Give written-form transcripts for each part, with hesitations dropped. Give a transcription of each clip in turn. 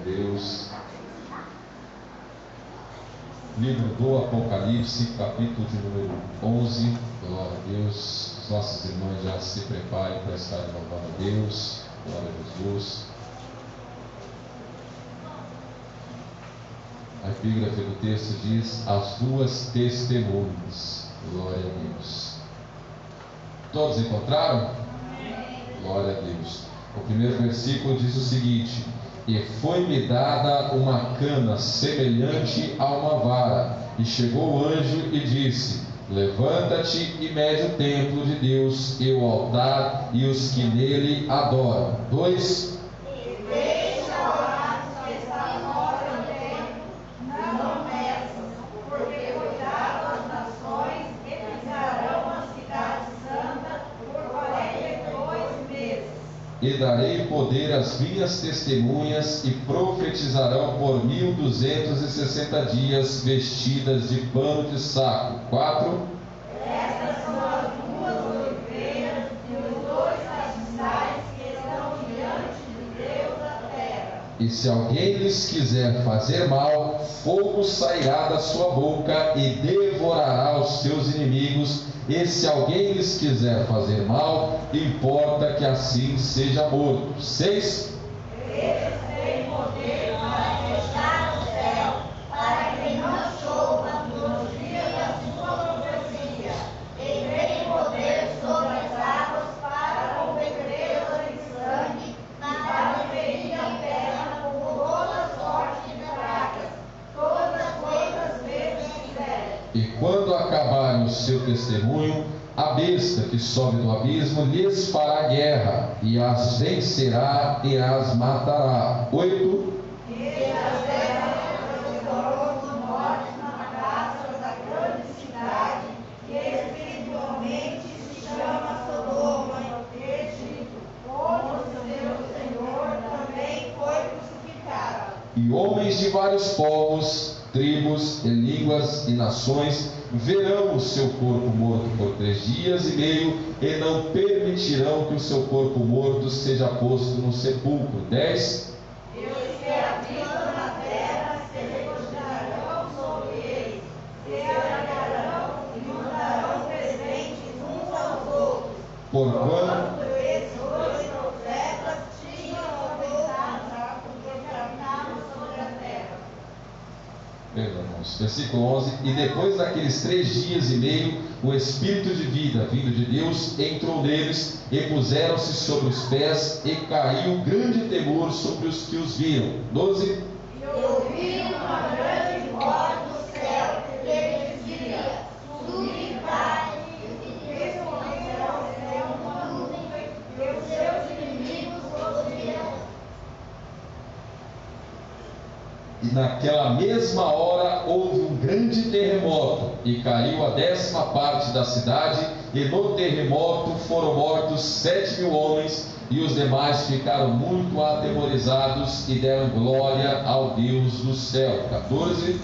Deus. Livro do Apocalipse, capítulo de número 11. Glória a Deus. Os nossos irmãos já se preparem para estar louvando a Deus. Glória a Jesus. A epígrafe do texto diz: as duas testemunhas. Glória a Deus. Todos encontraram? Glória a Deus. O primeiro versículo diz o seguinte: e foi-me dada uma cana semelhante a uma vara, e chegou o anjo e disse: levanta-te e mede o templo de Deus, e o altar, e os que nele adoram. 2. E darei poder às minhas testemunhas, e profetizarão por 1260 dias, vestidas de pano de saco. 4. Estas são as duas oliveiras e os dois castiçais que estão diante de Deus da terra. E se alguém lhes quiser fazer mal, fogo sairá da sua boca e devorará os seus inimigos. E se alguém lhes quiser fazer mal, importa que assim seja morto. 6. Eles têm poder para fechar o céu, para que não chova nos dias da sua profecia. E têm poder sobre as águas para convertê-las em sangue, e para ferir a terra com toda sorte de pragas, todas quantas vezes quiserem. E quando acabarem o seu testemunho, a besta que sobe do abismo lhes fará guerra, e as vencerá e as matará. 8. E as dez coroas mortes na praça da grande cidade, que espiritualmente se chama Sodoma e Egito, onde o seu Senhor também foi crucificado. E homens de vários povos, tribos e línguas e nações verão o seu corpo morto por 3 dias e meio, e não permitirão que o seu corpo morto seja posto no sepulcro. 10. E os que habitam na terra se regozijarão sobre eles, se alegrarão e mandarão presentes uns aos outros. Porquanto Esses dois profetas tinham aumentado porque caminhavam sobre a terra. Irmãos, versículo 11: e depois daqueles 3 dias e meio, o Espírito de vida, vindo de Deus, entrou neles, e puseram-se sobre os pés, e caiu grande temor sobre os que os viram. 12. E ouvi uma grande voz do céu, que dizia: subi, Pai, e responderão o céu uma nuvem, e os seus inimigos os virão. E naquela mesma hora houve um grande terremoto, e caiu a 10ª parte da cidade, e no terremoto foram mortos 7.000 homens, e os demais ficaram muito atemorizados, e deram glória ao Deus do céu. 14. E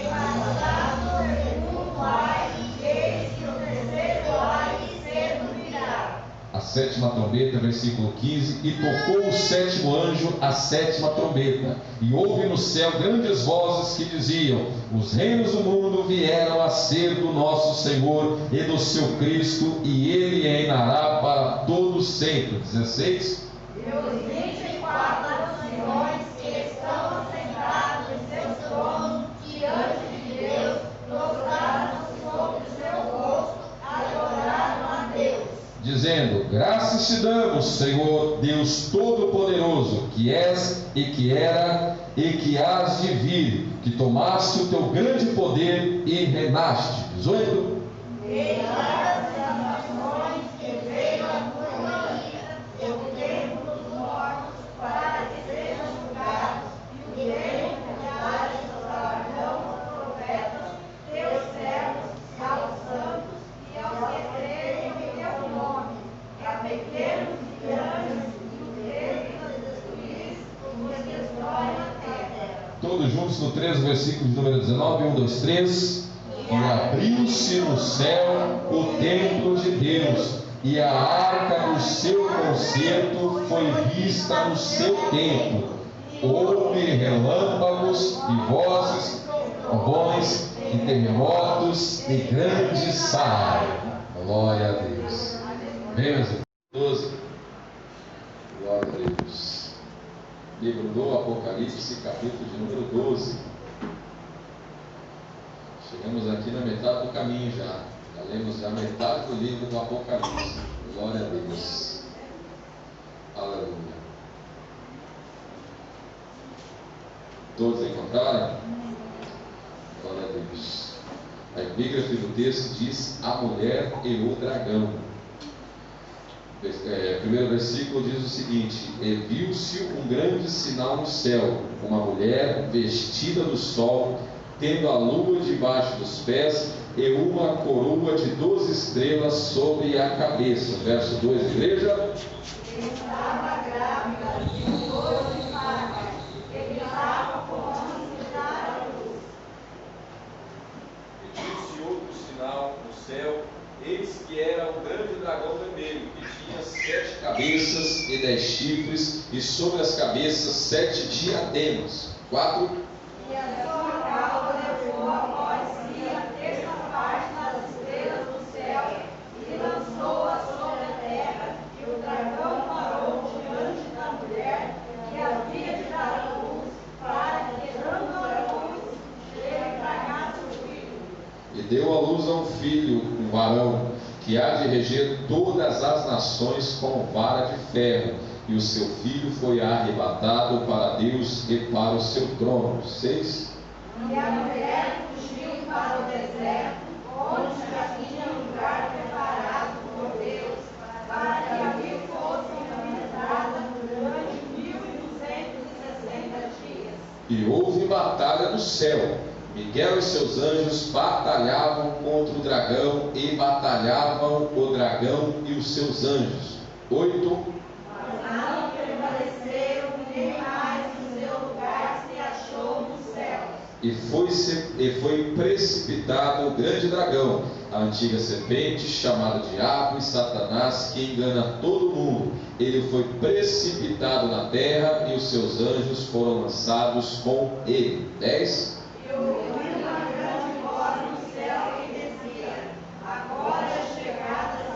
passado o segundo ai, eis que o terceiro ai cedo virá. A 7ª trombeta, versículo 15: e tocou o 7º anjo a 7ª trombeta, e houve no céu grandes vozes que diziam: os reinos do mundo vieram a ser do nosso Senhor e do seu Cristo, e ele reinará para todo sempre. 16. E os 24 anciões que estão assentados em seus tronos diante de Deus, prostraram-se sobre o seu rosto, adoraram a Deus, dizendo: graças te damos, Senhor Deus Todo-Poderoso, que és e que era e que hás de vir, que tomaste o teu grande poder e reinaste. 18. e as nações que veio a tua ira, e o tempo dos mortos, para que sejam julgados, e o tempo que dares galardão aos profetas, teus servos, aos santos e aos que creem em teu nome, e a pequenos e grandes, e o tempo de destruir os que destroem a terra. Todos juntos no 3, versículo de número 19, 1, 2, 3. E abriu-se no céu o templo de Deus, e a arca do seu concerto foi vista no seu templo. houve relâmpagos e vozes, trovões e terremotos e grande saraiva. Glória a Deus. Amém, meus irmãos? 12. Glória a Deus. Livro do Apocalipse, capítulo de número 12. Chegamos aqui na metade do caminho já. Já lemos já metade do livro do Apocalipse. Glória a Deus. Aleluia. Todos encontraram? Glória a Deus. A epígrafe do texto diz: a mulher e o dragão. Primeiro versículo diz o seguinte: e viu-se um grande sinal no céu, uma mulher vestida do sol, tendo a lua debaixo dos pés e uma coroa de 12 estrelas sobre a cabeça. Verso 2, igreja. Estava grávida de 12 semanas, e estava com antes de dar a luz. E disse outro sinal no céu: eis que era um grande dragão vermelho, que tinha 7 cabeças e 10 chifres, e sobre as cabeças 7 diademas. 4. E a sua cauda levou após si a terça parte das estrelas do céu, e lançou-a sobre a terra, e o dragão parou diante da mulher, que havia de dar a luz, para que, dando a luz, ele tragasse o filho. E deu à luz a um filho, um varão, que há de reger todas as nações com vara de ferro, e o seu filho foi arrebatado para Deus e para o seu trono. 6. E a mulher fugiu para o deserto, onde já tinha lugar preparado por Deus, para que ali fosse alimentada durante 1260 dias. E houve batalha no céu. Miguel e seus anjos batalhavam contra o dragão, e batalhavam o dragão e os seus anjos. 8. Mas não prevaleceram, nem mais o seu lugar se achou nos céus. E foi precipitado o grande dragão, a antiga serpente, chamada Diabo e Satanás, que engana todo mundo. Ele foi precipitado na terra, e os seus anjos foram lançados com ele. 10. E ouvi uma grande voz no céu que dizia: agora é chegada a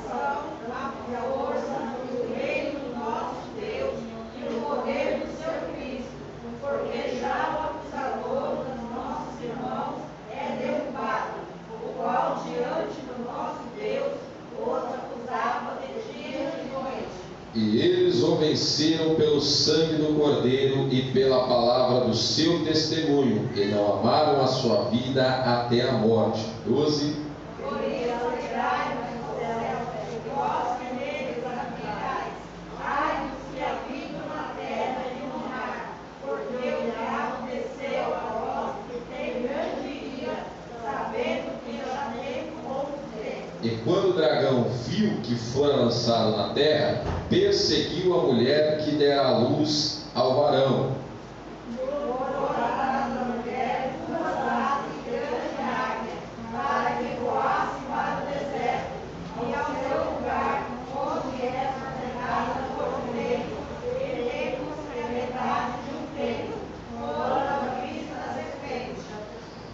salvação, a força e o reino do nosso Deus e o poder do seu Cristo, porque já o acusador dos nossos irmãos é derrubado, o qual diante do nosso Deus os acusava de dia e de noite. E eles o venceram pelo sangue do Cordeiro e pela palavra do seu testemunho, e não amaram a sua vida até a morte. 12. Por isso, alegrai-vos no céu, e vós que neles habitais. Ai dos que habitam na terra e no mar, porque o diabo desceu a vós, que tem grande ira, sabendo que já tem pouco tempo. E quando o dragão viu que fora lançado na terra, perseguiu a mulher que dera a luz ao varão. Dourada da mulher, duas asas e grande águia, para que voasse para o deserto, e ao seu lugar, onde é sustentado por freio, teremos a metade de um freio, fora da vista da serpente.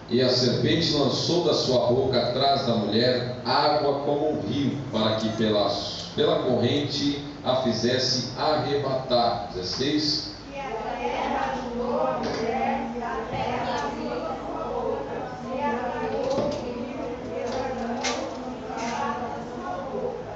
E a serpente lançou da sua boca atrás da mulher água como um rio, para que pela corrente a fizesse arrebatar. 16. E a terra ajudou a mulher, e a terra abriu a sua boca, e atraiu o rio, e o dragão da sua boca.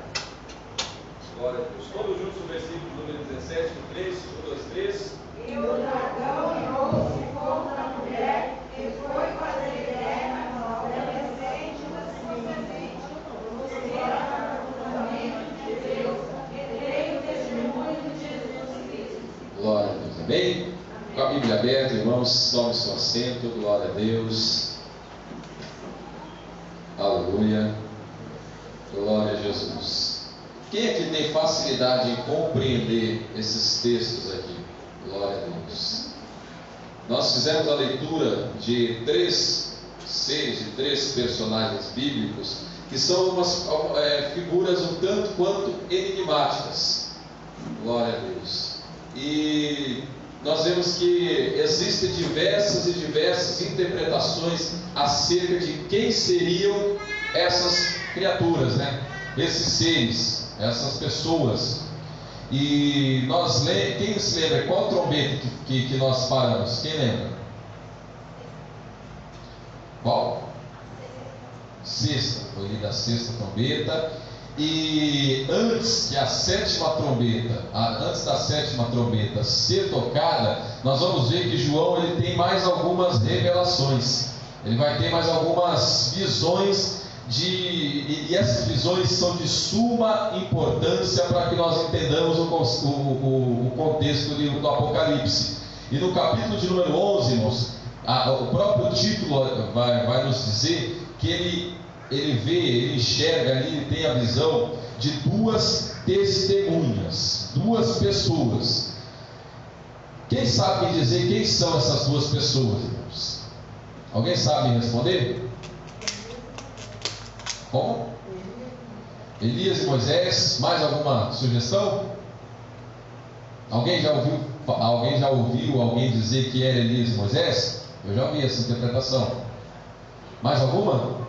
Glória a Deus. Todos juntos o versículo número 17, no 3, 1, 2, 3. E o dragão irou-se contra a mulher, e foi fazer guerra pela semente da sua semente, porque era o fundamento de Deus, e veio o testemunho de Jesus Cristo. Glória a Deus. Amém? Com a Bíblia aberta, irmãos, tome seu assento. Glória a Deus. Aleluia. Glória a Jesus. Quem é que tem facilidade em compreender esses textos aqui? Glória a Deus. Nós fizemos a leitura de 3 seres, de 3 personagens bíblicos, que são umas figuras um tanto quanto enigmáticas. Glória a Deus. E nós vemos que existem diversas e diversas interpretações acerca de quem seriam essas criaturas, né? Esses seres, essas pessoas. E quem se lembra qual trombeta que nós paramos? Quem lembra? Qual? Sexta, foi ali da sexta trombeta. E antes da sétima trombeta ser tocada, nós vamos ver que João ele tem mais algumas revelações. Ele vai ter mais algumas visões e essas visões são de suma importância para que nós entendamos o contexto do livro do Apocalipse. E no capítulo de número 11, irmãos, o próprio título vai nos dizer que ele enxerga ali, ele tem a visão de duas testemunhas, duas pessoas. Quem sabe me dizer quem são essas duas pessoas, irmãos? Alguém sabe me responder? Como? Elias e Moisés. Mais alguma sugestão? Alguém já ouviu alguém dizer que era Elias e Moisés? Eu já ouvi essa interpretação. Mais alguma?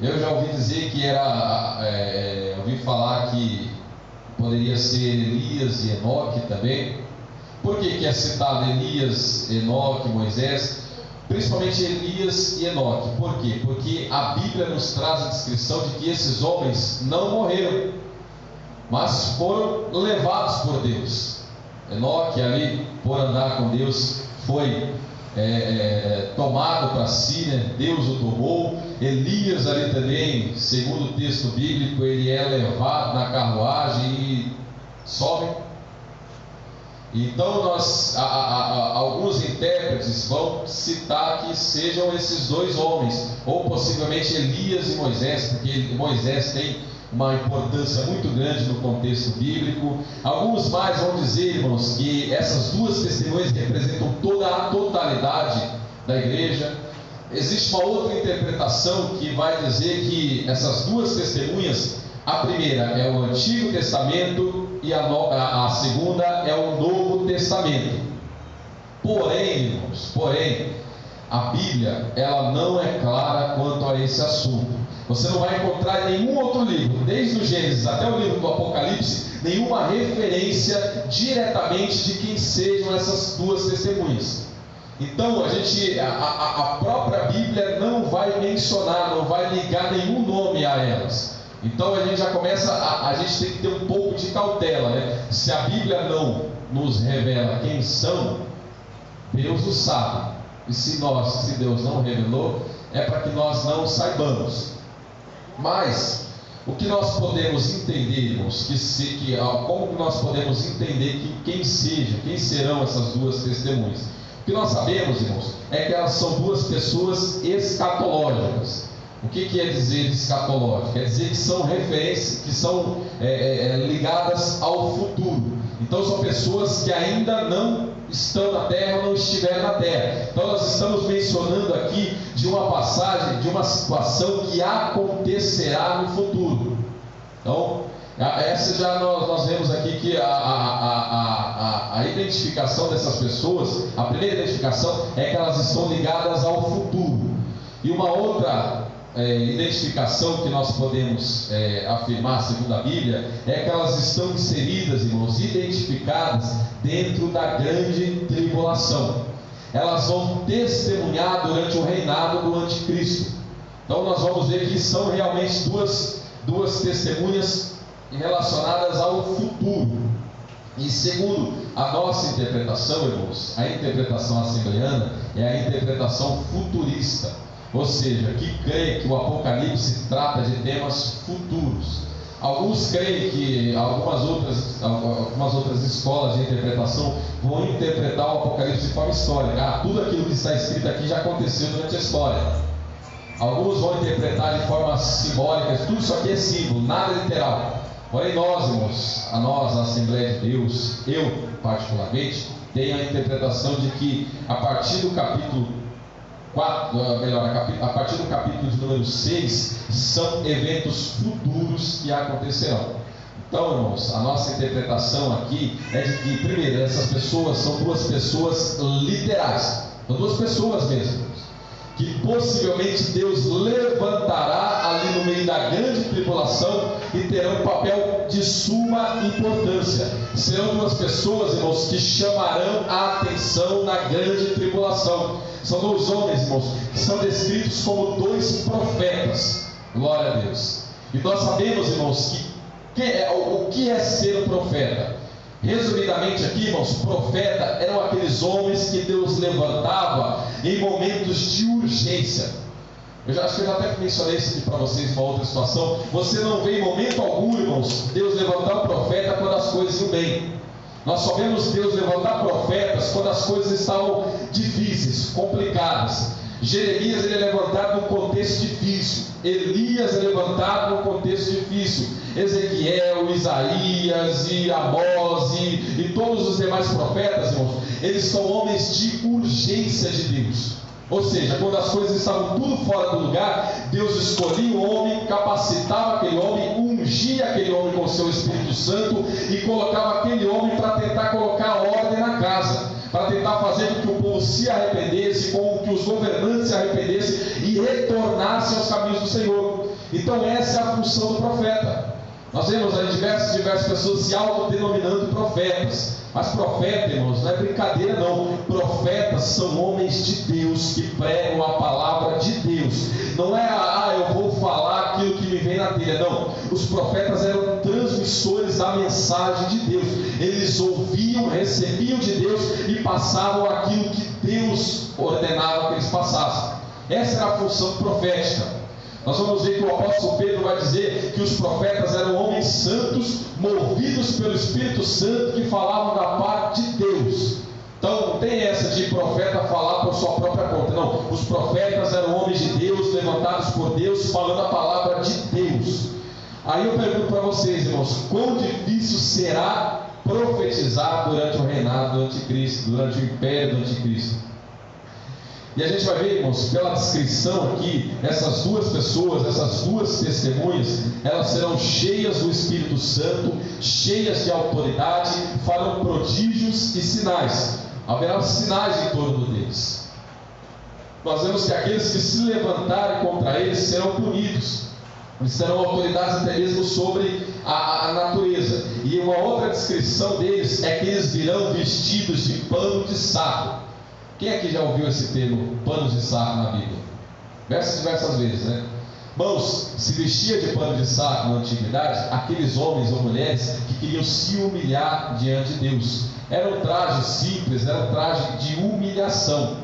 Eu já ouvi dizer que ouvi falar que poderia ser Elias e Enoque também. Por que é citado Elias, Enoque, Moisés? Principalmente Elias e Enoque. Por quê? Porque a Bíblia nos traz a descrição de que esses homens não morreram, mas foram levados por Deus. Enoque ali, por andar com Deus, foi tomado para si, né? Deus o tomou. Elias ali também, segundo o texto bíblico, ele é levado na carruagem e sobe. Então alguns intérpretes vão citar que sejam esses dois homens, ou possivelmente Elias e Moisés, porque Moisés tem uma importância muito grande no contexto bíblico. Alguns mais vão dizer, irmãos, que essas duas testemunhas representam toda a totalidade da igreja. Existe uma outra interpretação que vai dizer que essas duas testemunhas, a primeira é o Antigo Testamento e a segunda é o Novo Testamento. Porém, irmãos, a Bíblia ela não é clara quanto a esse assunto. Você não vai encontrar em nenhum outro livro, desde o Gênesis até o livro do Apocalipse, nenhuma referência diretamente de quem sejam essas duas testemunhas. Então a própria Bíblia não vai mencionar, não vai ligar nenhum nome a elas. Então a gente já começa, a gente tem que ter um pouco de cautela, né? Se a Bíblia não nos revela quem são, Deus o sabe. E se Deus não revelou, é para que nós não saibamos. Mas o que nós podemos entender, irmãos, como que nós podemos entender quem serão essas duas testemunhas? O que nós sabemos, irmãos, é que elas são duas pessoas escatológicas. O que quer dizer escatológico? Quer dizer que são referências, que são ligadas ao futuro. Então são pessoas que ainda não estão na terra, não estiveram na terra. Então nós estamos mencionando aqui de uma passagem, de uma situação que acontecerá no futuro. Então, essa já nós vemos aqui que a identificação dessas pessoas, a primeira identificação é que elas estão ligadas ao futuro. E uma outra identificação que nós podemos afirmar, segundo a Bíblia, é que elas estão inseridas, irmãos, identificadas dentro da grande tribulação. Elas vão testemunhar durante o reinado do anticristo. Então nós vamos ver que são realmente duas testemunhas relacionadas ao futuro. E segundo a nossa interpretação, irmãos, a interpretação assembleana é a interpretação futurista, ou seja, que crê que o Apocalipse trata de temas futuros. Alguns creem que algumas outras escolas de interpretação vão interpretar o Apocalipse de forma histórica. Tudo aquilo que está escrito aqui já aconteceu durante a história. Alguns vão interpretar de forma simbólica, tudo isso aqui é símbolo, nada literal. Porém nós, irmãos, a Assembleia de Deus, eu particularmente, tenho a interpretação de que a partir do capítulo 4, a partir do capítulo de número 6, são eventos futuros que acontecerão. Então, irmãos, a nossa interpretação aqui é de que, primeiro, essas pessoas são duas pessoas literais, são duas pessoas mesmo, que possivelmente Deus levantará ali no meio da grande tribulação e terão um papel de suma importância. Serão duas pessoas, irmãos, que chamarão a atenção na grande tribulação. São dois homens, irmãos, que são descritos como dois profetas. Glória a Deus. E nós sabemos, irmãos, o que é ser um profeta. Resumidamente aqui, irmãos, profeta eram aqueles homens que Deus levantava em momentos de urgência. Acho que eu já até mencionei isso aqui para vocês em uma outra situação. Você não vê em momento algum, irmãos, Deus levantar um profeta quando as coisas iam bem. Nós só vemos Deus levantar profetas quando as coisas estavam difíceis, complicadas. Jeremias ele é levantado num contexto difícil. Elias é levantado num contexto difícil. Ezequiel, Isaías e Amós e todos os demais profetas, irmãos, eles são homens de urgência de Deus. Ou seja, quando as coisas estavam tudo fora do lugar, Deus escolhia o homem, capacitava aquele homem, ungia aquele homem com o seu Espírito Santo e colocava aquele homem para tentar colocar ordem na casa, para tentar fazer com que o povo se arrependesse, com que os governantes se arrependessem e retornassem aos caminhos do Senhor. Então essa é a função do profeta. Nós vemos aí diversas pessoas se autodenominando profetas. Mas profeta, irmãos, não é brincadeira não. Profetas são homens de Deus que pregam a palavra de Deus. Não é, eu vou falar aquilo que me vem na telha. Não, os profetas eram transmissores da mensagem de Deus. Eles ouviam, recebiam de Deus e passavam aquilo que Deus ordenava que eles passassem. Essa era a função profética. Nós vamos ver que o apóstolo Pedro vai dizer que os profetas eram homens santos, movidos pelo Espírito Santo, que falavam da parte de Deus. Então não tem essa de profeta falar por sua própria conta. Não, os profetas eram homens de Deus, levantados por Deus, falando a palavra de Deus. Aí eu pergunto para vocês, irmãos, quão difícil será profetizar durante o reinado do anticristo, durante o império do anticristo? E a gente vai ver, irmãos, pela descrição aqui, essas duas pessoas, essas duas testemunhas, elas serão cheias do Espírito Santo, cheias de autoridade, farão prodígios e sinais. Haverá sinais em torno deles. Nós vemos que aqueles que se levantarem contra eles serão punidos. Eles terão autoridades até mesmo sobre a natureza. E uma outra descrição deles é que eles virão vestidos de pano de saco. Quem aqui já ouviu esse termo, pano de saco, na Bíblia? Diversas vezes, né? Irmãos, se vestia de pano de saco na antiguidade aqueles homens ou mulheres que queriam se humilhar diante de Deus. Era um traje simples, era um traje de humilhação.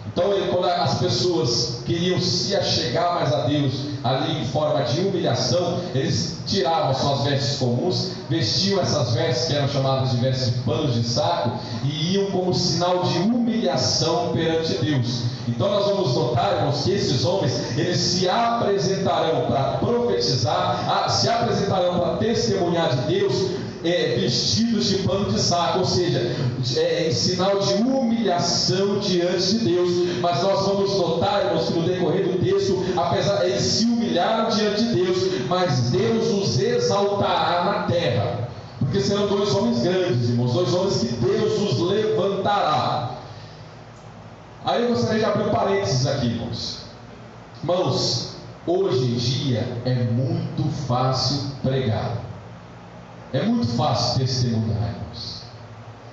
Então, quando as pessoas queriam se achegar mais a Deus, ali em forma de humilhação, eles tiravam suas vestes comuns, vestiam essas vestes que eram chamadas de vestes de panos de saco e iam como sinal de humilhação perante Deus. Então nós vamos notar, irmãos, que esses homens, eles se apresentarão para profetizar, se apresentarão para testemunhar de Deus, vestidos de pano de saco, ou seja, em sinal de humilhação diante de Deus. Mas nós vamos notar, irmãos, que no decorrer do texto, apesar de eles se humilharam diante de Deus, mas Deus os exaltará na terra, porque serão dois homens grandes, irmãos, dois homens que Deus os levantará. Aí eu gostaria de abrir um parênteses aqui, irmãos. Irmãos, hoje em dia é muito fácil pregar. É muito fácil testemunhar, irmãos.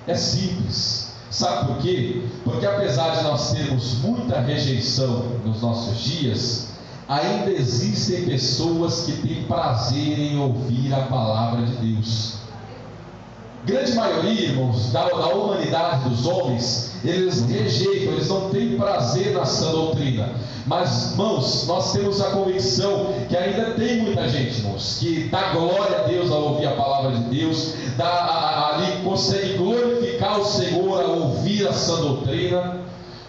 É simples. Sabe por quê? Porque apesar de nós termos muita rejeição nos nossos dias, ainda existem pessoas que têm prazer em ouvir a palavra de Deus. Grande maioria, irmãos, da humanidade, dos homens, eles rejeitam, eles não têm prazer na sã doutrina. Mas, irmãos, nós temos a convicção que ainda tem muita gente, irmãos, que dá glória a Deus ao ouvir a palavra de Deus, ali consegue glorificar o Senhor ao ouvir a sã doutrina.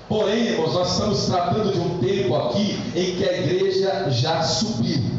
Porém, irmãos, nós estamos tratando de um tempo aqui em que a igreja já subiu.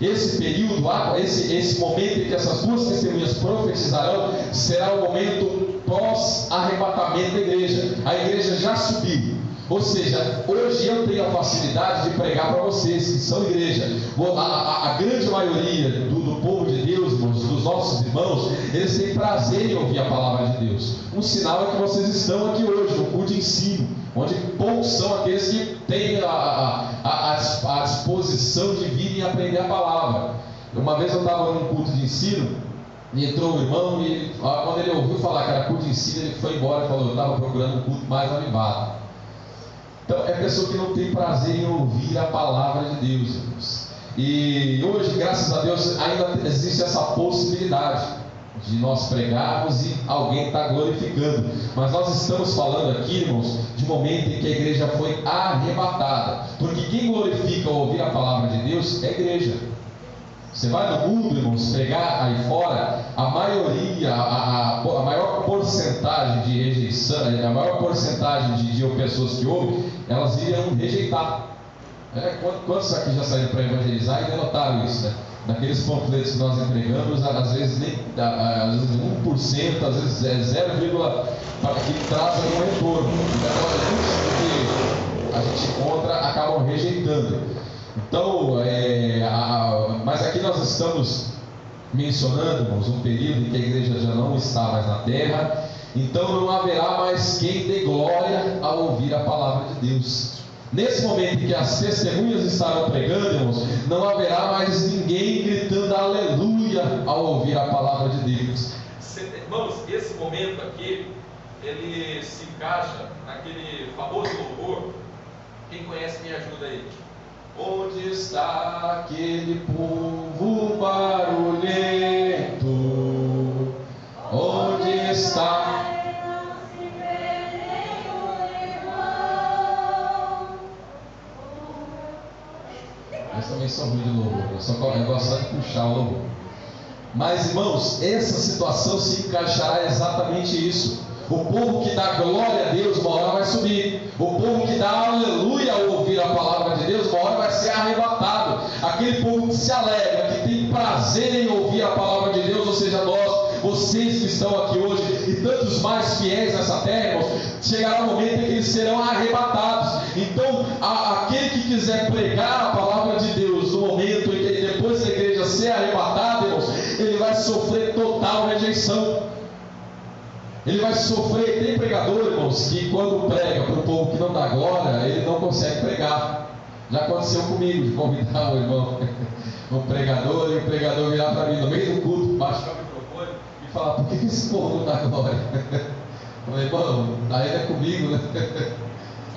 Esse período, esse momento em que essas duas testemunhas profetizarão, será o momento pós-arrebatamento da igreja. A igreja já subiu. Ou seja, hoje eu tenho a facilidade de pregar para vocês que são igreja. A grande maioria do povo de Deus, irmãos, dos nossos irmãos, eles têm prazer em ouvir a palavra de Deus. Um sinal é que vocês estão aqui hoje, no culto de ensino, onde poucos são aqueles que têm a disposição de virem aprender a palavra. Uma vez eu estava num culto de ensino, e entrou o irmão, e quando ele ouviu falar que era culto de ensino, ele foi embora e falou: eu estava procurando um culto mais avivado. Então, é pessoa que não tem prazer em ouvir a palavra de Deus, irmãos. E hoje, graças a Deus, ainda existe essa possibilidade de nós pregarmos e alguém está glorificando. Mas nós estamos falando aqui, irmãos, de um momento em que a igreja foi arrebatada. Porque quem glorifica ao ouvir a palavra de Deus é a igreja. Você vai no mundo, irmãos, pregar aí fora, a maioria, a maior porcentagem de rejeição, a maior porcentagem de pessoas que ouvem, elas iriam rejeitar. Quantos aqui já saíram para evangelizar e denotaram isso, né? Naqueles panfletos que nós entregamos, às vezes 1%, às vezes é 0, que traz um retorno. Então, muitos que a gente encontra acabam rejeitando. Então, mas aqui nós estamos mencionando, irmãos, um período em que a igreja já não está mais na terra, então não haverá mais quem dê glória ao ouvir a palavra de Deus. Nesse momento em que as testemunhas estarão pregando, irmãos, não haverá mais ninguém gritando aleluia ao ouvir a palavra de Deus. Irmãos, esse momento aqui, ele se encaixa naquele famoso louvor. Quem conhece me ajuda aí. Onde está aquele povo barulhento? Onde está? Eu também sou ruim de louvor, eu gosto de puxar o louvor. Mas, irmãos, essa situação se encaixará exatamente isso. O povo que dá glória a Deus, uma hora vai subir. O povo que dá aleluia ao ouvir a palavra de Deus, uma hora vai ser arrebatado. Aquele povo que se alegra, que tem prazer em ouvir a palavra de Deus, ou seja, nós, vocês que estão aqui hoje, e tantos mais fiéis nessa terra, irmãos, chegará o momento em que eles serão arrebatados. Então, aquele que quiser pregar a palavra de Deus, no momento em que depois da igreja ser arrebatada, irmãos, ele vai sofrer total rejeição. Ele vai sofrer. Tem pregador, irmãos, que quando prega para o povo que não dá glória, ele não consegue pregar. Já aconteceu comigo, de convidar o irmão, um pregador, e o pregador virar para mim no meio do culto, baixar o microfone e falar: por que esse povo não dá glória? Eu falei: irmão, aí é comigo, né?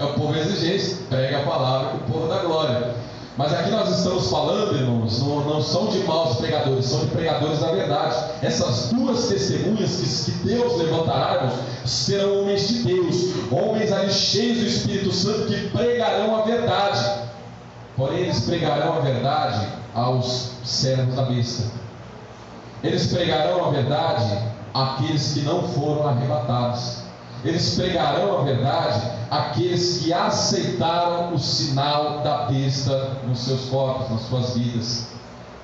É o povo exigente, prega a palavra que o povo dá glória. Mas aqui nós estamos falando, irmãos, não são de maus pregadores, são de pregadores da verdade. Essas duas testemunhas que Deus levantará, irmãos, serão homens de Deus, homens ali cheios do Espírito Santo, que pregarão a verdade. Porém, eles pregarão a verdade aos servos da besta. Eles pregarão a verdade àqueles que não foram arrebatados. Eles pregarão a verdade àqueles que aceitaram o sinal da besta nos seus corpos, nas suas vidas.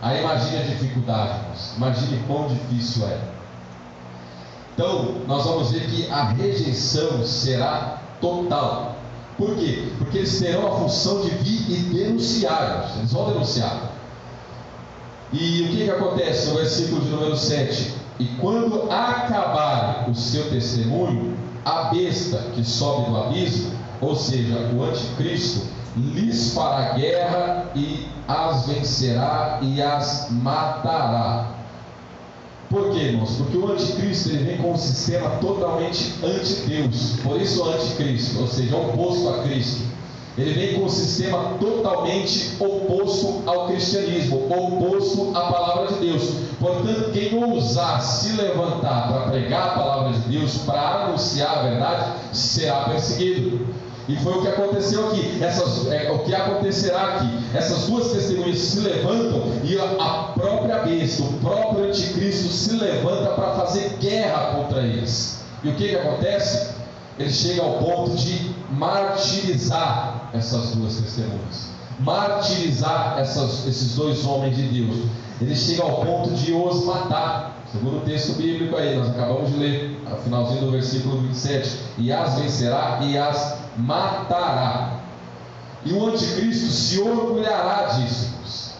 Aí imagine a dificuldade, irmãos. Imagine quão difícil é. Então, nós vamos ver que a rejeição será total. Por quê? Porque eles terão a função de vir e denunciar, irmãos. Eles vão denunciar. E o que acontece no versículo de número 7? E quando acabar o seu testemunho, a besta que sobe do abismo, ou seja, o anticristo, lhes fará guerra e as vencerá e as matará. Por quê, irmãos? Porque o anticristo ele vem com um sistema totalmente anti-Deus. Por isso o anticristo, ou seja, oposto a Cristo. Ele vem com um sistema totalmente oposto ao cristianismo, oposto à palavra de Deus. Portanto, quem ousar se levantar para pregar a palavra de Deus, para anunciar a verdade, será perseguido. E foi o que aconteceu aqui. O que acontecerá aqui? Essas duas testemunhas se levantam e a própria besta, o próprio anticristo se levanta para fazer guerra contra eles. E o que acontece? Ele chega ao ponto de martirizar essas duas testemunhas, martirizar esses dois homens de Deus. Ele chega ao ponto de os matar. Segundo o texto bíblico aí, nós acabamos de ler, no finalzinho do versículo 27, e as vencerá e as matará. E o anticristo se orgulhará disso.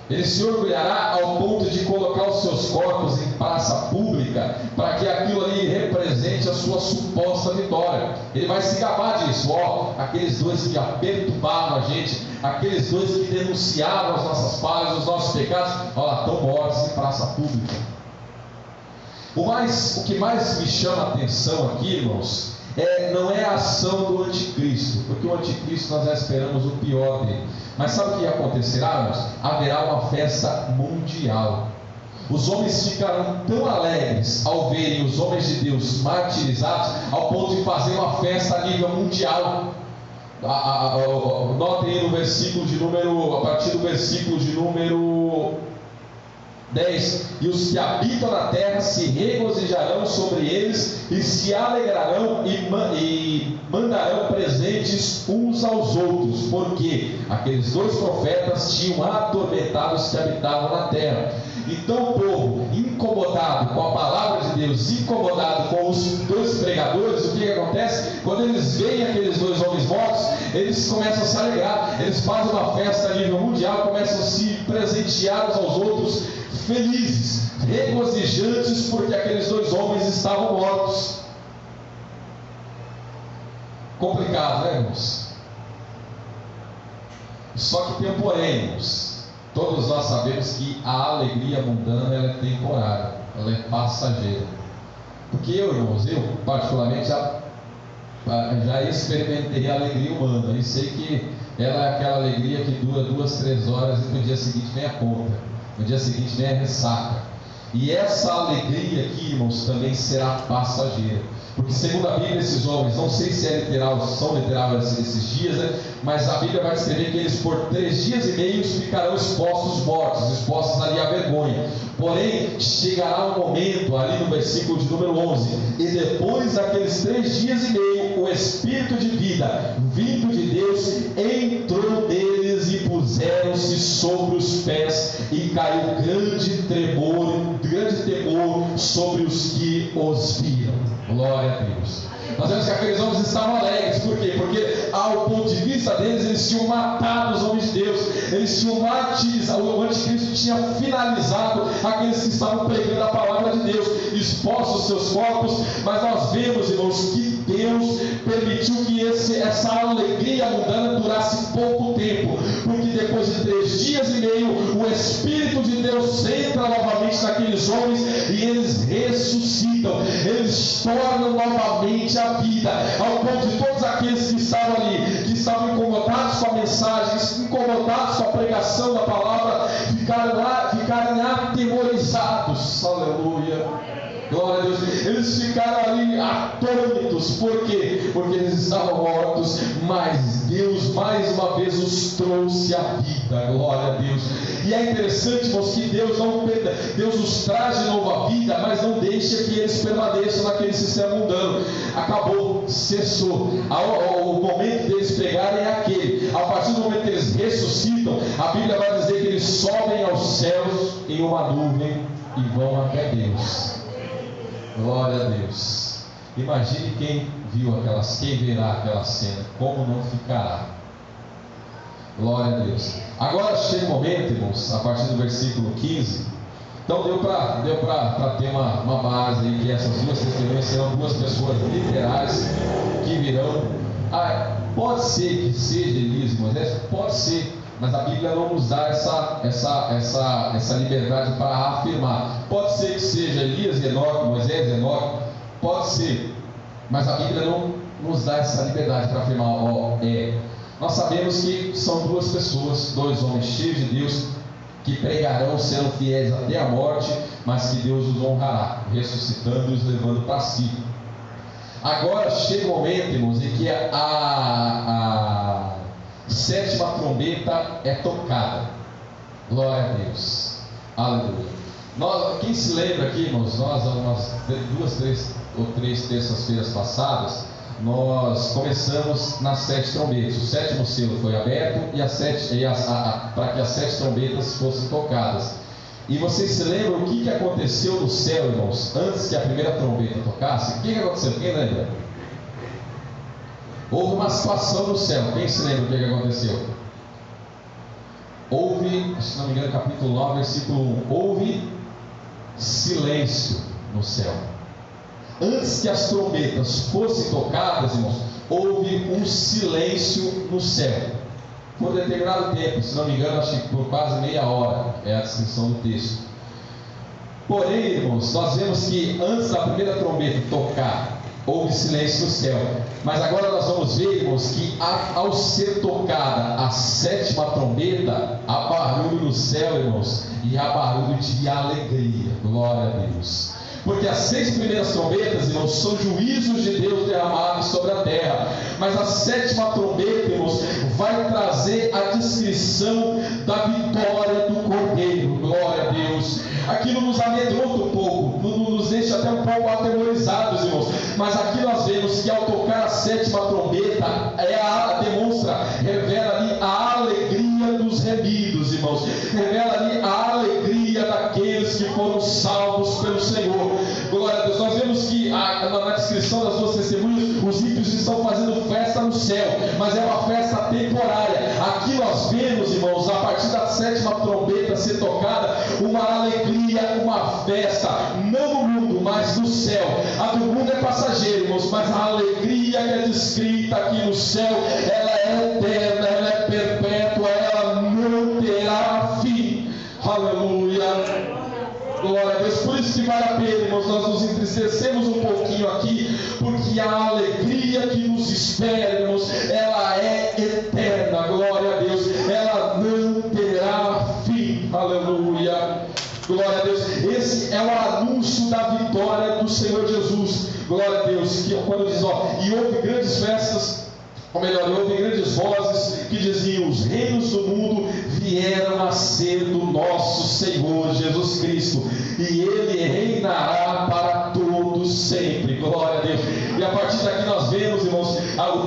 Ele se orgulhará ao ponto de colocar os seus corpos em praça pública, para que aquilo ali represente a sua suposta vitória. Ele vai se gabar disso. Aqueles dois que perturbavam a gente, aqueles dois que denunciavam as nossas falhas, os nossos pecados, olha lá, estão mortos em praça pública. O que mais me chama a atenção aqui, irmãos, não é a ação do anticristo, porque o anticristo nós já esperamos o pior dele. Mas sabe o que acontecerá, irmãos? Haverá uma festa mundial. Os homens ficarão tão alegres ao verem os homens de Deus martirizados, ao ponto de fazer uma festa a nível mundial. Notem aí no versículo de número, a partir do versículo de número 10: e os que habitam na terra se regozijarão sobre eles e se alegrarão e mandarão presentes uns aos outros, porque aqueles dois profetas tinham atormentado os que habitavam na terra. Então o povo, incomodado com a palavra de Deus, incomodado com os dois pregadores, o que acontece? Quando eles veem aqueles dois homens mortos, eles começam a se alegrar, eles fazem uma festa a nível mundial, começam a se presentear uns aos outros, felizes, regozijantes, porque aqueles dois homens estavam mortos. Complicado, né, irmãos? Só que tem um porém, irmãos. Todos nós sabemos que a alegria mundana ela é temporária, ela é passageira. Porque eu particularmente já experimentei a alegria humana, e sei que ela é aquela alegria que dura 2, 3 horas e no dia seguinte vem a conta, no dia seguinte vem a ressaca. E essa alegria aqui, irmãos, também será passageira. Porque segundo a Bíblia, esses homens, não sei se é literal, são literais esses dias, né? Mas a Bíblia vai descrever que eles por 3 dias e meio ficarão expostos mortos, expostos ali à vergonha. Porém, chegará um momento, ali no versículo de número 11, e depois daqueles 3 dias e meio, o Espírito de vida, vindo de Deus, entrou neles e puseram-se sobre os pés, e caiu grande temor sobre os que os viram. Glória a Deus. Nós vemos que aqueles homens estavam alegres. Por quê? Porque ao ponto de vista deles, eles tinham matado os homens de Deus, eles tinham martirizado, o anticristo tinha finalizado aqueles que estavam pregando a palavra de Deus, expostos os seus corpos. Mas nós vemos, irmãos, que Deus permitiu que essa alegria mundana durasse pouco tempo, porque depois de 3 dias e meio, o Espírito de Deus entra novamente naqueles homens e eles ressuscitam, eles tornam novamente a vida, ao ponto de todos aqueles que estavam ali, que estavam incomodados com a mensagem, incomodados com a pregação da palavra, ficarem atemorizados. Aleluia. Glória a Deus. Eles ficaram ali atônitos. Por quê? Porque eles estavam mortos, mas Deus mais uma vez os trouxe à vida. Glória a Deus. E é interessante, irmãos, que Deus os traz de novo à vida, mas não deixa que eles permaneçam naquele sistema mundano. Acabou, cessou. O momento deles pegarem é aquele. A partir do momento que eles ressuscitam, a Bíblia vai dizer que eles sobem aos céus em uma nuvem e vão até Deus. Glória a Deus. Imagine quem verá aquela cena, como não ficará. Glória a Deus. Agora chega o momento, irmãos, a partir do versículo 15. Então deu para ter uma base aí, que essas duas testemunhas serão 2 pessoas literais que virão. Pode ser que seja Elias e Moisés, pode ser, mas a Bíblia não nos dá essa liberdade para afirmar. Pode ser que seja Elias e Enoque, Moisés e Enoque, pode ser, mas a Bíblia não nos dá essa liberdade para afirmar. Nós sabemos que são 2 pessoas, 2 homens cheios de Deus, que pregarão sendo fiéis até a morte, mas que Deus os honrará, ressuscitando e os levando para si. Agora chega o momento, irmãos, em que a 7ª trombeta é tocada. Glória a Deus. Aleluia. Quem se lembra aqui, irmãos, nós há umas 2 ou 3 terças-feiras passadas, nós começamos nas 7 trombetas. O 7º selo foi aberto para que as 7 trombetas fossem tocadas. E vocês se lembram o que aconteceu no céu, irmãos, antes que a primeira trombeta tocasse? O que aconteceu? Quem lembra? Houve uma situação no céu. Quem se lembra o que aconteceu? Houve se não me engano, capítulo 9, versículo 1. Houve silêncio no céu. Antes que as trombetas fossem tocadas, irmãos, houve um silêncio no céu. Por determinado tempo, se não me engano, acho que por quase meia hora, é a descrição do texto. Porém, irmãos, nós vemos que antes da primeira trombeta tocar, houve silêncio no céu. Mas agora nós vamos ver, irmãos, que ao ser tocada a sétima trombeta, há barulho no céu, irmãos, e há barulho de alegria. Glória a Deus. Porque as 6 primeiras trombetas, irmãos, são juízos de Deus derramados sobre a terra. Mas a sétima trombeta, irmãos, vai trazer a descrição da vitória do Cordeiro. Glória a Deus. Aquilo nos amedronta um pouco, nos deixa até um pouco atemorizados, irmãos. Mas aqui nós vemos que ao tocar a sétima trombeta, revela ali a alegria dos remidos, irmãos. Revela ali a alegria daqueles que foram salvos pelo Senhor. Glória a Deus. Nós vemos que na descrição das 2 testemunhas, os ímpios estão fazendo festa no céu, mas é uma festa temporária. Aqui nós vemos, irmãos, a partir da sétima trombeta ser tocada, uma alegria, uma festa, não no mundo, mas no céu. A do mundo é passageira, irmãos, mas a alegria que é descrita aqui no céu, ela é eterna, ela é perpétua, ela não terá fim. Aleluia. Glória a Deus. Por isso que vale a pena, irmãos, nós nos entristecemos um pouquinho aqui, porque a alegria que nos espera, irmãos, ela é eterna. Glória a Deus. Ela não terá fim. Aleluia. Glória a Deus. Esse é o anúncio da vitória do Senhor Jesus. Glória a Deus. Que quando diz, e houve grandes festas, ou melhor, houve grandes vozes que diziam: os reinos do mundo vieram a ser do nosso Senhor Jesus Cristo, e Ele reinará para todos sempre. Glória a Deus. E a partir daqui nós vemos, irmãos,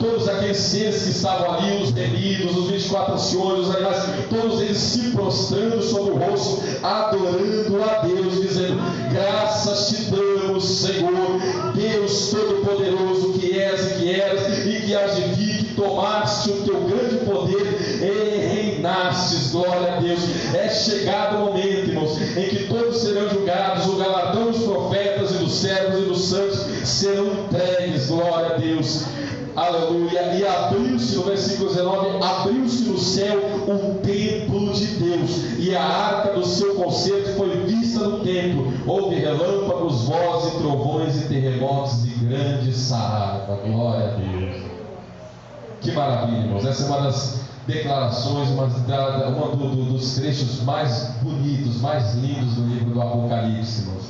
todos aqueles seres que estavam ali, os remidos, os 24 anciões, os animais, todos eles se prostrando sobre o rosto, adorando a Deus, dizendo: graças te damos, Senhor, Deus Todo-Poderoso, que és e que eras e que hás de vir, que tomaste o teu grande poder e reinastes. Glória a Deus. É chegado o momento, irmãos, em que todos serão julgados, o galardão dos profetas e dos servos e dos santos serão entregues. Glória a Deus. Aleluia. E abriu-se, no versículo 19, abriu-se no céu o templo de Deus, e a arca do seu concerto foi vista no templo. Houve relâmpagos, vozes, trovões e terremotos e grande saraiva. Glória a Deus. Que maravilha, irmãos. Essa é uma das declarações, dos trechos mais bonitos, mais lindos do livro do Apocalipse, irmãos.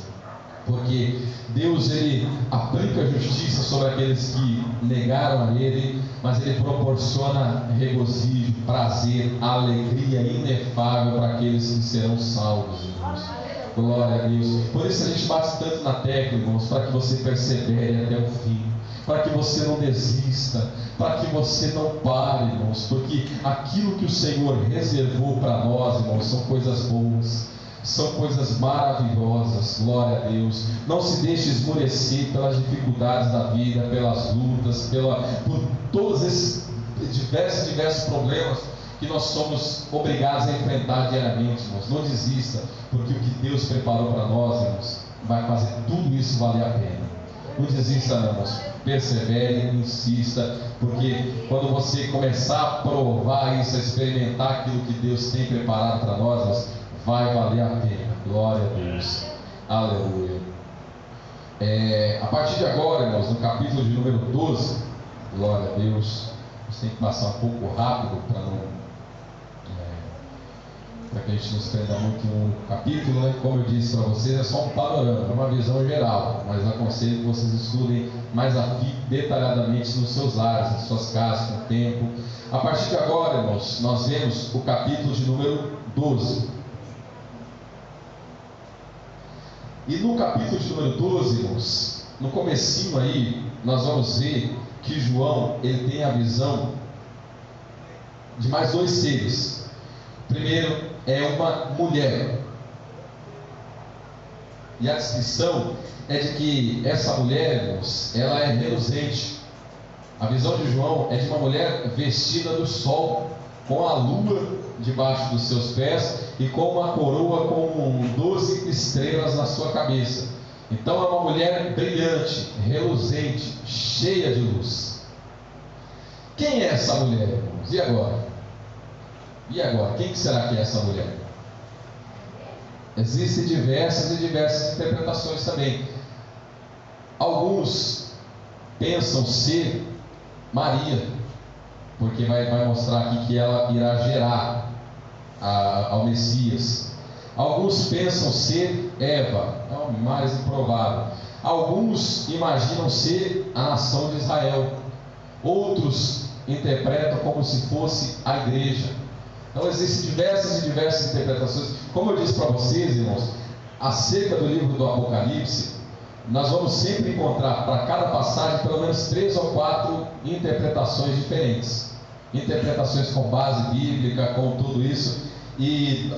Porque Deus, Ele aplica justiça sobre aqueles que negaram a Ele, mas Ele proporciona regozijo, prazer, alegria inefável para aqueles que serão salvos, irmãos. Glória a Deus. Por isso a gente bate tanto na tecla, irmãos, para que você persevere até o fim, para que você não desista, para que você não pare, irmãos, porque aquilo que o Senhor reservou para nós, irmãos, são coisas boas, são coisas maravilhosas. Glória a Deus. Não se deixe esmorecer pelas dificuldades da vida, pelas lutas, por todos esses diversos problemas que nós somos obrigados a enfrentar diariamente, irmãos. Não desista, porque o que Deus preparou para nós, irmãos, vai fazer tudo isso valer a pena. Não desista, não, irmãos. Persevere, insista, porque quando você começar a provar isso, a experimentar aquilo que Deus tem preparado para nós, irmãos, vai valer a pena. Glória a Deus. Aleluia. A partir de agora, irmãos, no capítulo de número 12, glória a Deus, você tem que passar um pouco rápido para que a gente não se prenda muito no capítulo, né? Como eu disse para vocês, é só um panorama, uma visão geral, mas aconselho que vocês estudem mais detalhadamente nos seus lares, nas suas casas, com o tempo. A partir de agora, irmãos, nós vemos o capítulo de número 12. E no capítulo de número 12, irmãos, no comecinho aí, nós vamos ver que João, ele tem a visão de mais 2 seres. Primeiro é uma mulher, e a descrição é de que essa mulher, irmãos, ela é reluzente. A visão de João é de uma mulher vestida do sol, com a lua debaixo dos seus pés e com uma coroa com 12 estrelas na sua cabeça. Então é uma mulher brilhante, reluzente, cheia de luz. Quem é essa mulher, irmãos? E agora? E agora? Quem que será que é essa mulher? Existem diversas interpretações também. Alguns pensam ser Maria, porque vai mostrar aqui que ela irá gerar ao Messias. Alguns pensam ser Eva, é o mais improvável. Alguns imaginam ser a nação de Israel. Outros interpretam como se fosse a igreja. Então existem diversas interpretações. Como eu disse para vocês, irmãos, acerca do livro do Apocalipse, nós vamos sempre encontrar para cada passagem pelo menos 3 ou 4 interpretações diferentes. Interpretações com base bíblica, com tudo isso. E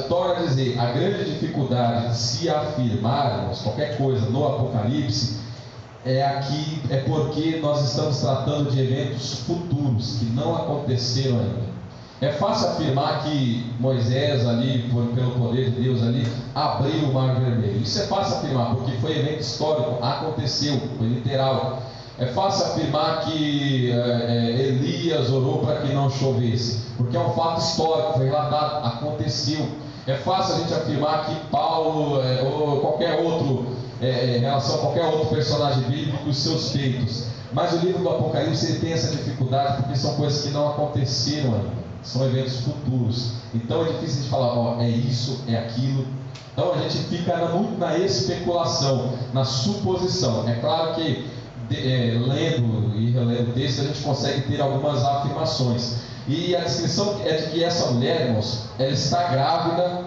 torno a dizer, a grande dificuldade de se afirmar, irmãos, qualquer coisa no Apocalipse é porque nós estamos tratando de eventos futuros que não aconteceram ainda. É fácil afirmar que Moisés ali, pelo poder de Deus ali, abriu o Mar Vermelho. Isso é fácil afirmar, porque foi evento histórico, aconteceu, foi literal. É fácil afirmar que Elias orou para que não chovesse, porque é um fato histórico, foi relatado, aconteceu. É fácil a gente afirmar que Paulo ou qualquer outro, em relação a qualquer outro personagem bíblico, os seus feitos. Mas o livro do Apocalipse ele tem essa dificuldade porque são coisas que não aconteceram ainda. São eventos futuros. Então é difícil de falar, é isso, é aquilo. Então a gente fica muito na especulação, na suposição. É claro que lendo e relendo o texto a gente consegue ter algumas afirmações. E a descrição é de que essa mulher, irmãos, ela está grávida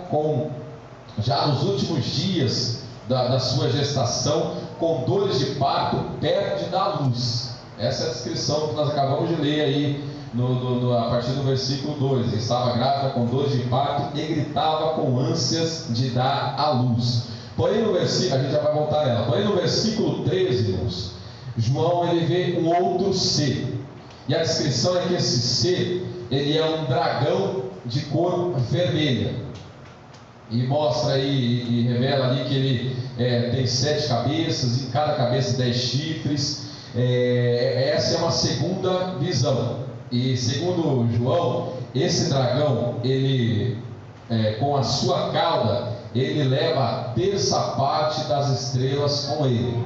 já nos últimos dias da sua gestação, com dores de parto perto de dar à luz. Essa é a descrição que nós acabamos de ler aí a partir do versículo 2. Estava grávida com dores de parto e gritava com ânsias de dar à luz. Porém no versículo, a gente já vai voltar nela. Porém no versículo 13, irmãos, João ele vê um outro ser. E a descrição é que esse ser, ele é um dragão de cor vermelha. E mostra aí, e revela ali que ele tem 7 cabeças, em cada cabeça 10 chifres. Essa é uma segunda visão. E segundo João, esse dragão, ele com a sua cauda, ele leva a terça parte das estrelas com ele.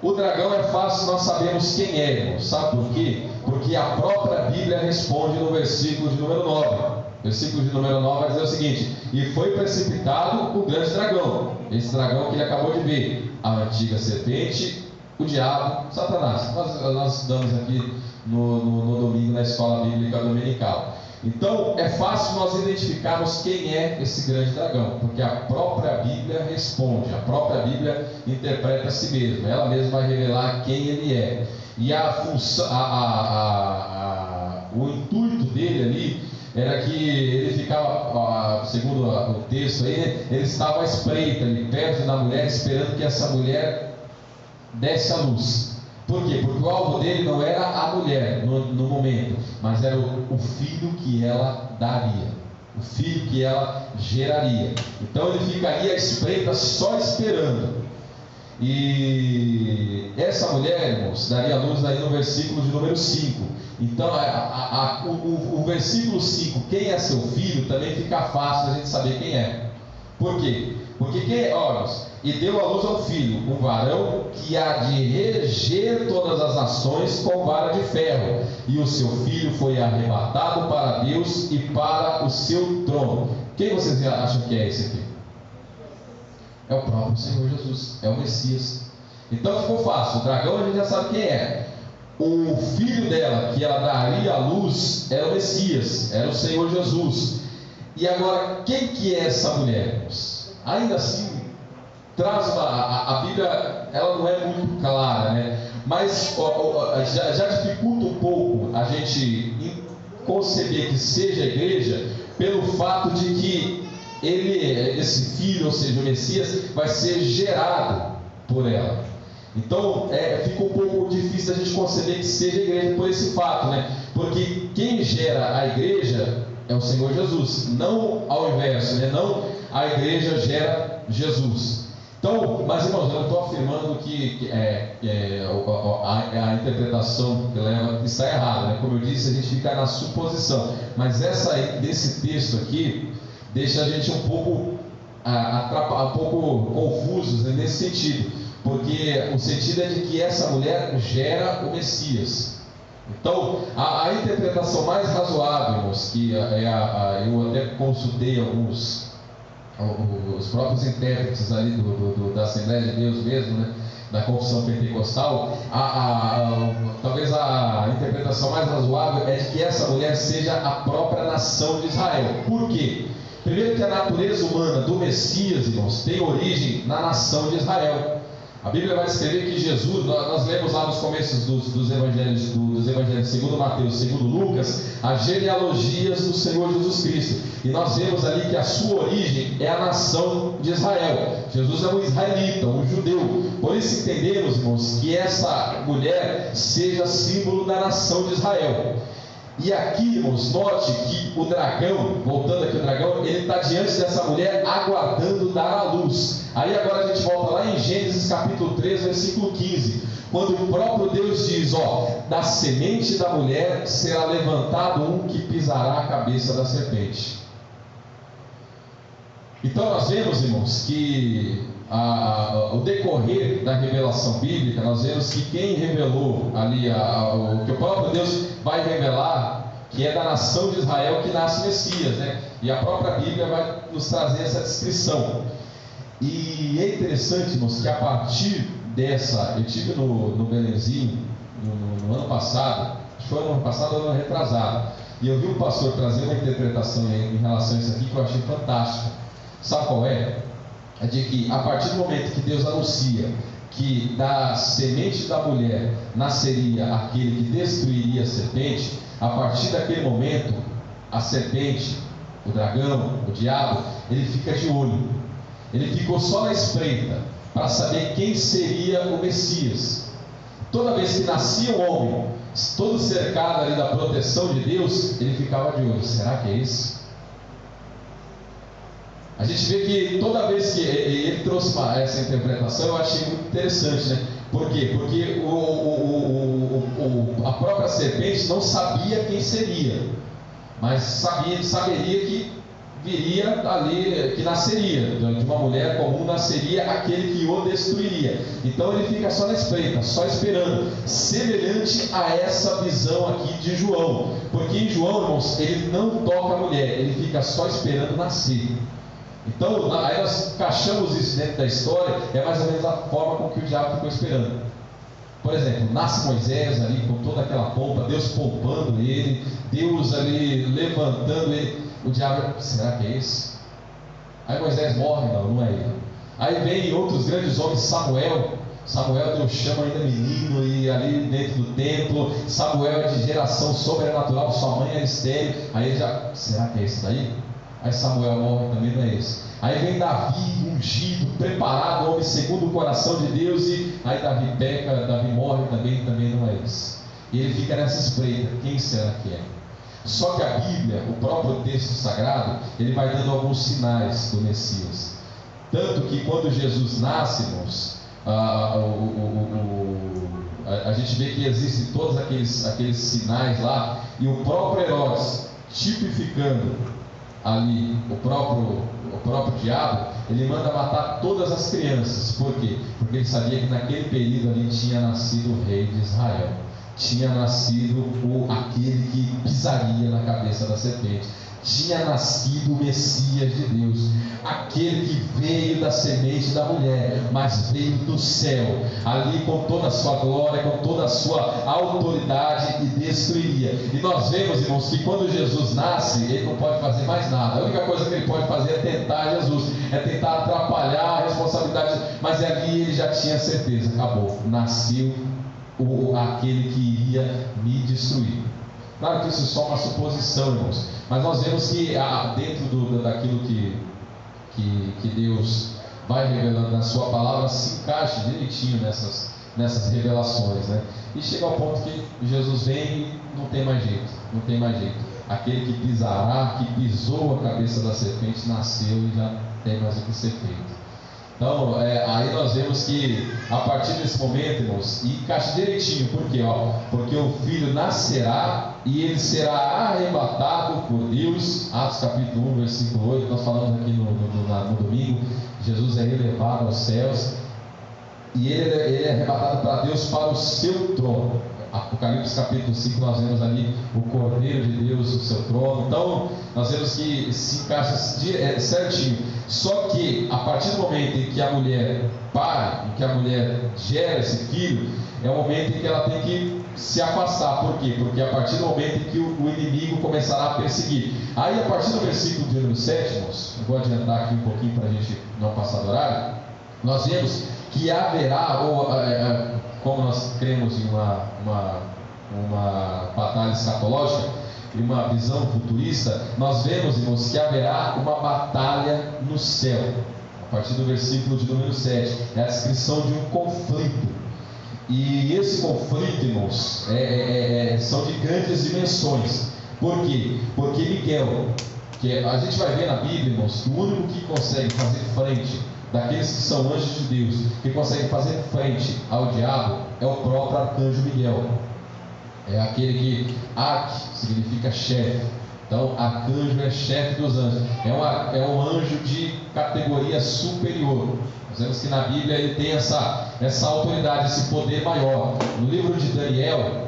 O dragão é fácil nós sabermos quem é, irmão. Sabe por quê? Porque a própria Bíblia responde no versículo de número 9. O versículo de número 9 vai dizer o seguinte: e foi precipitado o grande dragão, esse dragão que ele acabou de ver, a antiga serpente, o diabo, Satanás. Nós estudamos aqui no domingo na escola bíblica dominical. Então é fácil nós identificarmos quem é esse grande dragão, porque a própria Bíblia responde, a própria Bíblia interpreta a si mesma, ela mesma vai revelar quem ele é. E a função, o intuito dele ali era que ele ficava, segundo o texto aí, ele estava à espreita ali perto da mulher, esperando que essa mulher desse a luz. Por quê? Porque o alvo dele não era a mulher no momento, mas era o filho que ela daria, o filho que ela geraria. Então ele ficaria à espreita só esperando. E essa mulher, irmãos, daria a luz aí no versículo de número 5. Então o versículo 5, quem é seu filho, também fica fácil a gente saber quem é. Por quê? Porque olha, e deu à luz ao filho, um varão que há de reger todas as nações com vara de ferro, e o seu filho foi arrebatado para Deus e para o seu trono. Quem vocês acham que é esse aqui? É o próprio Senhor Jesus, é o Messias. Então ficou fácil, o dragão a gente já sabe quem é. O filho dela, que ela daria à luz, era o Messias, era o Senhor Jesus. E agora, quem que é essa mulher? Ainda assim, traz a Bíblia, ela não é muito clara, né? Mas já dificulta um pouco a gente conceber que seja a igreja, pelo fato de que esse filho, ou seja, o Messias, vai ser gerado por ela. Então fica um pouco difícil a gente conceber que seja a igreja por esse fato, né? Porque quem gera a igreja é o Senhor Jesus, não ao inverso, né? Não a igreja gera Jesus. Então, mas irmãos, eu não estou afirmando que a interpretação que leva está errada, né? Como eu disse, a gente fica na suposição, mas desse texto aqui deixa a gente um pouco confusos, né, nesse sentido, porque o sentido é de que essa mulher gera o Messias. Então, a interpretação mais razoável, irmãos, que eu até consultei os próprios intérpretes ali da Assembleia de Deus mesmo, né, da confissão pentecostal, talvez a interpretação mais razoável é de que essa mulher seja a própria nação de Israel. Por quê? Primeiro, que a natureza humana do Messias, irmãos, tem origem na nação de Israel. A Bíblia vai escrever que Jesus, nós lemos lá nos começos dos evangelhos segundo Mateus, segundo Lucas, as genealogias do Senhor Jesus Cristo, e nós vemos ali que a sua origem é a nação de Israel. Jesus é um israelita, um judeu. Por isso entendemos, irmãos, que essa mulher seja símbolo da nação de Israel. E aqui, irmãos, note que o dragão, voltando aqui o dragão, ele está diante dessa mulher aguardando dar à luz. Aí agora a gente volta lá em Gênesis capítulo 3, versículo 15, quando o próprio Deus diz, da semente da mulher será levantado um que pisará a cabeça da serpente. Então nós vemos, irmãos, que o decorrer da revelação bíblica, nós vemos que quem revelou ali, que o próprio Deus vai revelar, que é da nação de Israel que nasce o Messias, né? E a própria Bíblia vai nos trazer essa descrição. E é interessante, irmãos, que a partir dessa, eu tive no Belenzinho, no ano passado, acho que foi no ano passado ou no ano retrasado, e eu vi um pastor trazer uma interpretação em relação a isso aqui que eu achei fantástica. Sabe qual é? É de que a partir do momento que Deus anuncia que da semente da mulher nasceria aquele que destruiria a serpente, a partir daquele momento, a serpente, o dragão, o diabo, ele fica de olho. Ele ficou só na espreita para saber quem seria o Messias. Toda vez que nascia um homem, todo cercado ali da proteção de Deus, ele ficava de olho. Será que é esse? A gente vê que toda vez que ele trouxe essa interpretação, eu achei muito interessante, né? Por quê? Porque a própria serpente não sabia quem seria, mas saberia que viria ali, que nasceria, de uma mulher comum nasceria aquele que o destruiria. Então ele fica só na espreita, só esperando, semelhante a essa visão aqui de João, porque em João, irmãos, ele não toca a mulher, ele fica só esperando nascer. Então, aí nós encaixamos isso dentro da história, é mais ou menos a forma com que o diabo ficou esperando. Por exemplo, nasce Moisés ali com toda aquela pompa, Deus poupando ele, Deus ali levantando ele. O diabo, será que é esse? Aí Moisés morre, não é ele. Aí vem outros grandes homens, Samuel, Deus chama ainda menino, e ali dentro do templo, Samuel é de geração sobrenatural, sua mãe era estéril. Aí ele já, será que é esse daí? Aí Samuel morre também, não é esse. Aí vem Davi, ungido, preparado, homem segundo o coração de Deus, e aí Davi peca, Davi morre também não é esse. E ele fica nessa espreita, quem será que é? Só que a Bíblia, o próprio texto sagrado, ele vai dando alguns sinais do Messias. Tanto que quando Jesus nasce, irmãos, a gente vê que existem todos aqueles sinais lá, e o próprio Herodes, tipificando ali o próprio diabo, ele manda matar todas as crianças. Por quê? Porque ele sabia que naquele período ali tinha nascido o rei de Israel, tinha nascido aquele que pisaria na cabeça da serpente, tinha nascido o Messias de Deus, aquele que veio da semente da mulher, mas veio do céu, ali com toda a sua glória, com toda a sua autoridade, e destruiria. E nós vemos, irmãos, que quando Jesus nasce, ele não pode fazer mais nada. A única coisa que ele pode fazer é tentar Jesus, é tentar atrapalhar a responsabilidade, mas ali ele já tinha certeza, acabou, nasceu aquele que iria me destruir. Claro que isso é só uma suposição, irmãos, mas nós vemos que dentro daquilo que Deus vai revelando na sua palavra, se encaixa direitinho nessas revelações, né? E chega ao ponto que Jesus vem e não tem mais jeito, não tem mais jeito. Aquele que pisará, que pisou a cabeça da serpente, nasceu e já tem mais o que ser feito. Então, aí nós vemos que a partir desse momento, irmãos, e encaixa direitinho, por quê? Porque o filho nascerá e ele será arrebatado por Deus. Atos capítulo 1, versículo 8, nós falamos aqui no domingo. Jesus é elevado aos céus e ele é arrebatado para Deus, para o seu trono. Apocalipse capítulo 5, nós vemos ali o Cordeiro de Deus, o seu trono. Então, nós vemos que se encaixa certinho. Só que, a partir do momento em que a mulher para, em que a mulher gera esse filho, é o momento em que ela tem que se afastar. Por quê? Porque a partir do momento em que o inimigo começará a perseguir. Aí, a partir do versículo de número 7, irmãos, eu vou adiantar aqui um pouquinho para a gente não passar do horário, nós vemos que haverá, como nós cremos em uma batalha escatológica e uma visão futurista, nós vemos, irmãos, que haverá uma batalha no céu. A partir do versículo de número 7, é a descrição de um conflito. E esse conflito, irmãos, são de grandes dimensões. Por quê? Porque Miguel, que a gente vai ver na Bíblia, irmãos, que o único que consegue fazer frente daqueles que são anjos de Deus, que conseguem fazer frente ao diabo, é o próprio arcanjo Miguel. É aquele que arque significa chefe. Então, arcanjo é chefe dos anjos. É um anjo de categoria superior. Nós vemos que na Bíblia ele tem essa autoridade, esse poder maior. No livro de Daniel,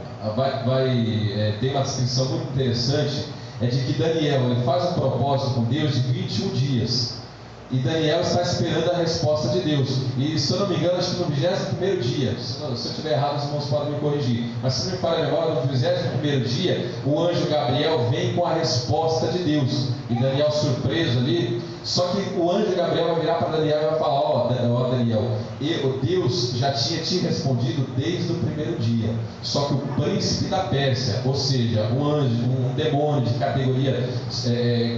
tem uma descrição muito interessante, é de que Daniel ele faz um propósito com Deus de 21 dias. E Daniel está esperando a resposta de Deus. E se eu não me engano, acho que no 21º dia, se eu estiver errado, os irmãos podem me corrigir, mas se me falha a memória, no 21º dia, o anjo Gabriel vem com a resposta de Deus. E Daniel surpreso ali. Só que o anjo Gabriel vai virar para Daniel e vai falar: ó Daniel, Deus já tinha te respondido desde o primeiro dia. Só que o príncipe da Pérsia, ou seja, um anjo, um demônio de categoria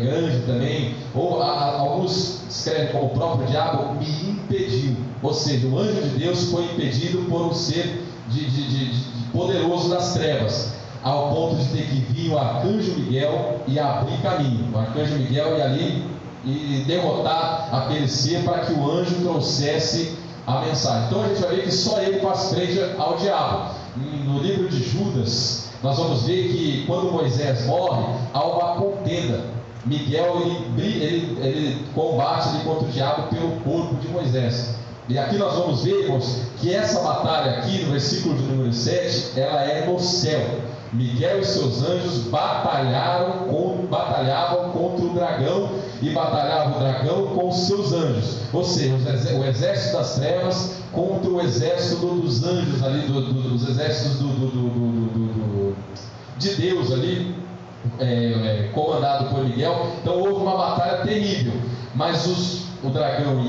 grande também, ou alguns escrevem como o próprio diabo, me impediu. Ou seja, o anjo de Deus foi impedido por um ser de poderoso das trevas, ao ponto de ter que vir o arcanjo Miguel e abrir caminho. O arcanjo Miguel ia ali e derrotar aquele ser para que o anjo trouxesse a mensagem. Então a gente vai ver que só ele faz frente ao diabo. No livro de Judas, nós vamos ver que quando Moisés morre, há uma contenda. Miguel ele combate ali contra o diabo pelo corpo de Moisés. E aqui nós vamos ver, irmãos, que essa batalha aqui no versículo de número 7, ela é no céu. Miguel e seus anjos batalhavam contra o dragão, e batalhava o dragão com os seus anjos, ou seja, o exército das trevas contra o exército dos anjos ali, dos exércitos de Deus ali, comandado por Miguel. Então houve uma batalha terrível, mas o dragão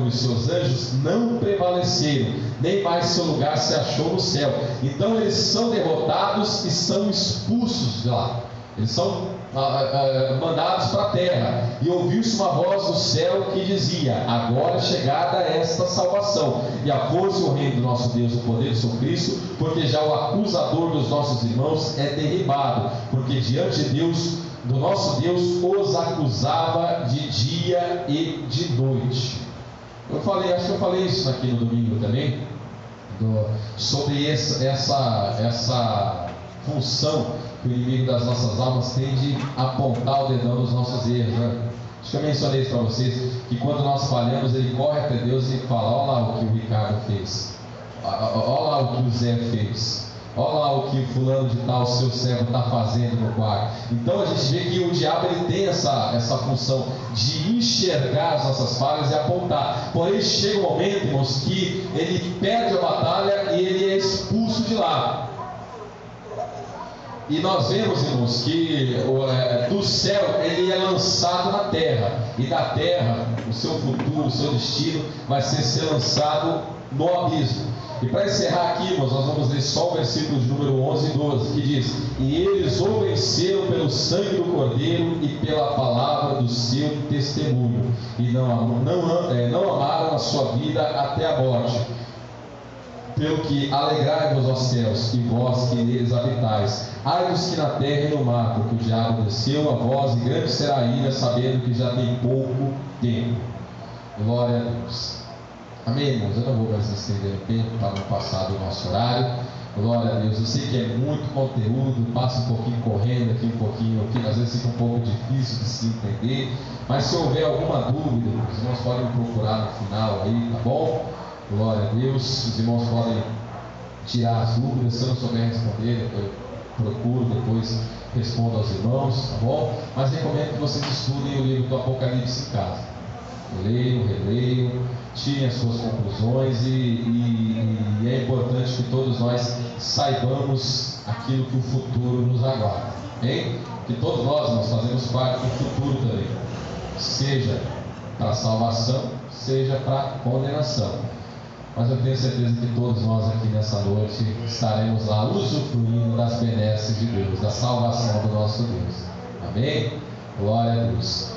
e seus anjos não prevaleceram, nem mais seu lugar se achou no céu. Então eles são derrotados e são expulsos de lá. Eles são mandados para a terra. E ouviu-se uma voz do céu que dizia: agora é chegada esta salvação, e a força e o reino do nosso Deus, o poder do seu Cristo, porque já o acusador dos nossos irmãos é derribado, porque diante de Deus, do nosso Deus, os acusava de dia e de noite. Acho que eu falei isso aqui no domingo também, sobre essa função que o inimigo das nossas almas tem de apontar o dedão nos nossos erros, né? Acho que eu mencionei isso para vocês, que quando nós falhamos, ele corre até Deus e fala: olha lá o que o Ricardo fez, olha lá o que o Zé fez, olha lá o que o fulano de tal, seu servo, está fazendo no quarto. Então a gente vê que o diabo ele tem essa função de enxergar as nossas falhas e apontar. Porém chega um momento, irmãos, que ele perde a batalha e ele é expulso de lá. E nós vemos, irmãos, que do céu ele é lançado na terra, e da terra o seu futuro, o seu destino vai ser lançado no abismo. E para encerrar aqui, irmãos, nós vamos ler só o versículo de número 11 e 12, que diz: e eles o venceram pelo sangue do Cordeiro e pela palavra do seu testemunho, e não amaram a sua vida até a morte. Pelo que alegrai-vos, ó céus, e vós que neles habitais. Ai dos que na terra e no mar, porque o diabo desceu a vós, e grande será a ira, sabendo que já tem pouco tempo. Glória a Deus. Amém, irmãos? Eu não vou mais estender o tempo para não passar do nosso horário. Glória a Deus. Eu sei que é muito conteúdo, passa um pouquinho correndo aqui, um pouquinho aqui, às vezes fica um pouco difícil de se entender. Mas se houver alguma dúvida, os irmãos podem me procurar no final aí, tá bom? Glória a Deus. Os irmãos podem tirar as dúvidas. Se eu não souber responder, eu procuro, depois respondo aos irmãos, tá bom? Mas recomendo que vocês estudem o livro do Apocalipse em casa. Leiam, releiam, tirem as suas conclusões e é importante que todos nós saibamos aquilo que o futuro nos aguarda. Hein? Que todos nós fazemos parte do futuro também, seja para a salvação, seja para a condenação. Mas eu tenho certeza que todos nós aqui nessa noite estaremos lá usufruindo das benesses de Deus, da salvação do nosso Deus. Amém? Glória a Deus.